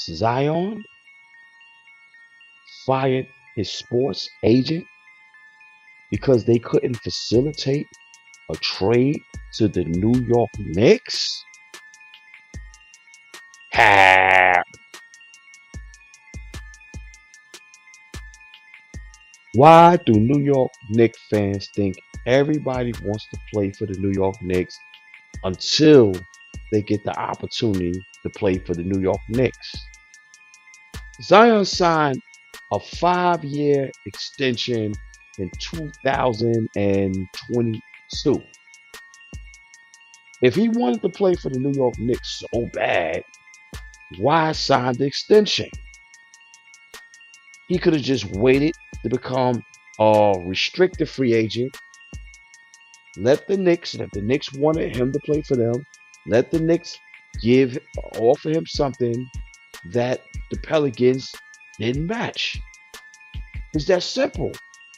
Zion fired his sports agent because they couldn't facilitate a trade to the New York Knicks? Ha! Why do New York Knicks fans think everybody wants to play for the New York Knicks until they get the opportunity to play for the New York Knicks? Zion signed a 5 year extension in 2022. If he wanted to play for the New York Knicks so bad, why sign the extension? He could have just waited to become a restricted free agent. Let the Knicks, and if the Knicks wanted him to play for them, let the Knicks offer him something that the Pelicans didn't match. It's that simple.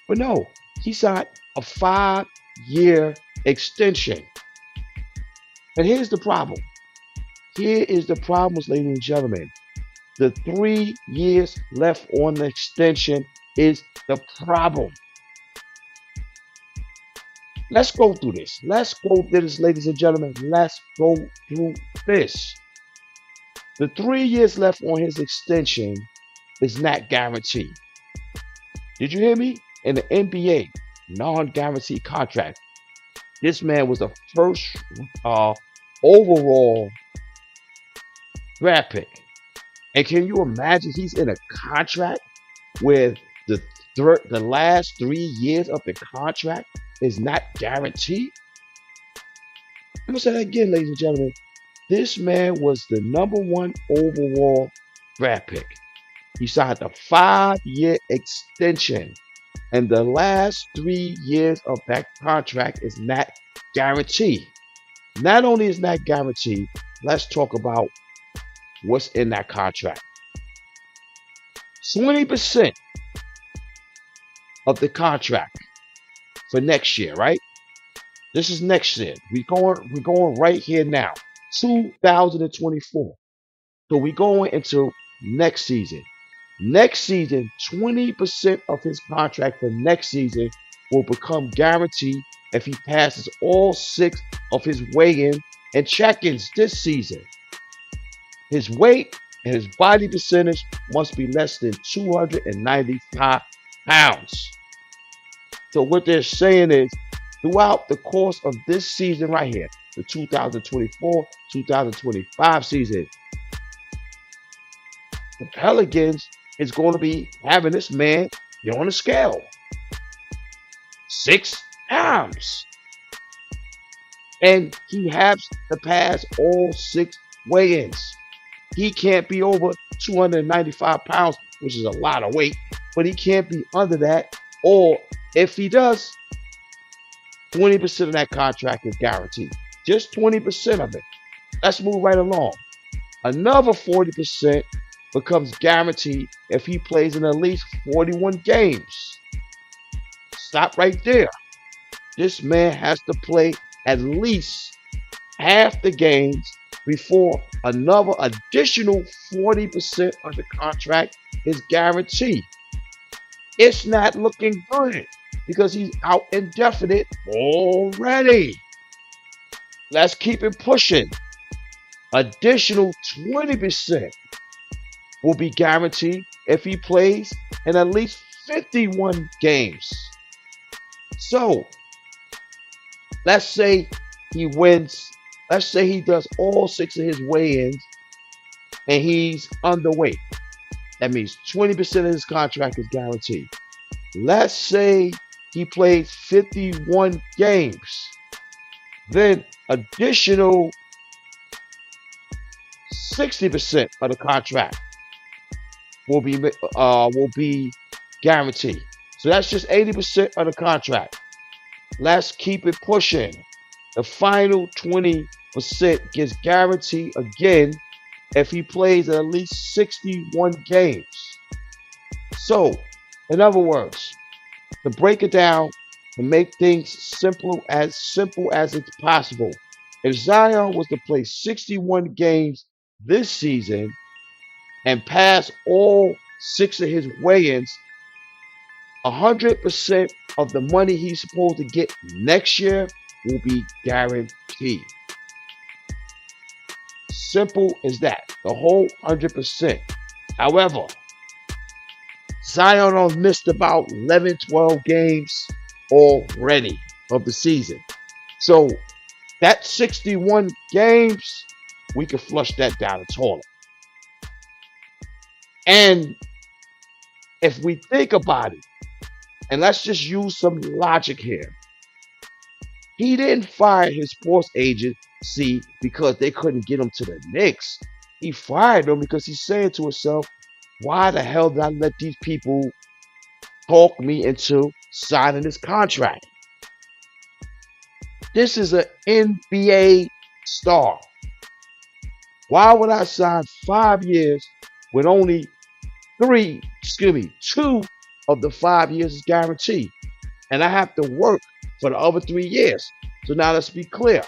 But no, he signed a 5 year extension. And here's the problem. Here is the problem, ladies and gentlemen. The 3 years left on the extension is the problem. Let's go through this. Let's go through this, ladies and gentlemen. Let's go through this. The 3 years left on his extension is not guaranteed. Did you hear me? In the NBA, non-guaranteed contract. This man was the first overall draft pick. And can you imagine he's in a contract where the last 3 years of the contract is not guaranteed? I'm gonna say that again, ladies and gentlemen. This man was the #1 overall draft pick. He signed a 5 year extension, and the last 3 years of that contract is not guaranteed. Not only is not guaranteed, let's talk about what's in that contract. 20% of the contract for next year, right? This is next year. We're going right here now. 2024. So we're going into next season. Next season, 20% of his contract for next season will become guaranteed if he passes all 6 of his weigh-in and check-ins this season. His weight and his body percentage must be less than 295 pounds. So what they're saying is, throughout the course of this season right here, the 2024-2025 season, the Pelicans is going to be having this man get on the scale 6 times. And he has to pass all 6 weigh-ins. He can't be over 295 pounds, which is a lot of weight, but he can't be under that. Or if he does, 20% of that contract is guaranteed. Just 20% of it. Let's move right along. Another 40% becomes guaranteed if he plays in at least 41 games. Stop right there. This man has to play at least half the games before another additional 40% of the contract is guaranteed. It's not looking good because he's out indefinite already. Let's keep it pushing. Additional 20% will be guaranteed if he plays in at least 51 games. So, let's say he wins. Let's say he does all 6 of his weigh-ins and he's underweight. That means 20% of his contract is guaranteed. Let's say he plays 51 games. Then additional 60% of the contract will be guaranteed. So that's just 80% of the contract. Let's keep it pushing. The final 20% gets guaranteed again if he plays at least 61 games. So, in other words, to break it down and make things simple as it's possible, if Zion was to play 61 games this season, and pass all 6 of his weigh-ins, 100% of the money he's supposed to get next year will be guaranteed. Simple as that. The whole 100%. However, Zion missed about 11, 12 games already of the season. So that 61 games, we can flush that down the toilet. And if we think about it, and let's just use some logic here, he didn't fire his sports agency because they couldn't get him to the Knicks. He fired them because he's saying to himself, why the hell did I let these people talk me into signing this contract? This is an NBA star. Why would I sign 5 years when only two of the 5 years is guaranteed? And I have to work for the other 3 years. So now let's be clear.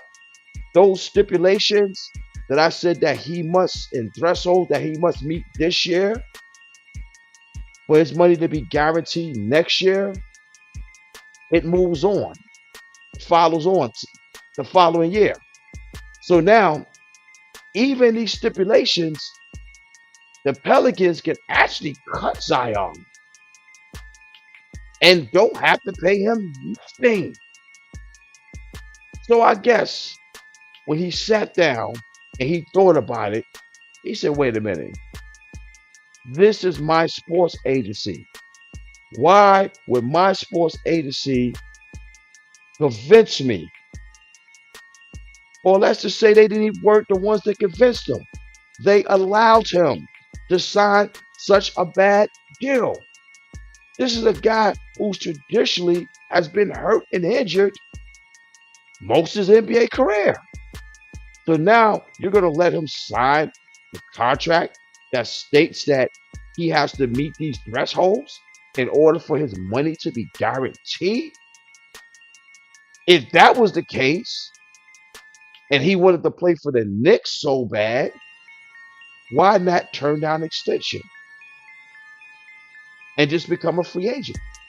Those stipulations that I said that he must, in threshold that he must meet this year for his money to be guaranteed next year, it moves on. It follows on the following year. So now, even these stipulations, the Pelicans can actually cut Zion and don't have to pay him nothing. So I guess when he sat down and he thought about it, he said, wait a minute. This is my sports agency. Why would my sports agency convince me? Or let's just say they didn't even work the ones that convinced him. They allowed him to sign such a bad deal. This is a guy who traditionally has been hurt and injured most of his NBA career. So now you're going to let him sign a contract that states that he has to meet these thresholds in order for his money to be guaranteed? If that was the case, and he wanted to play for the Knicks so bad, why not turn down extension and just become a free agent?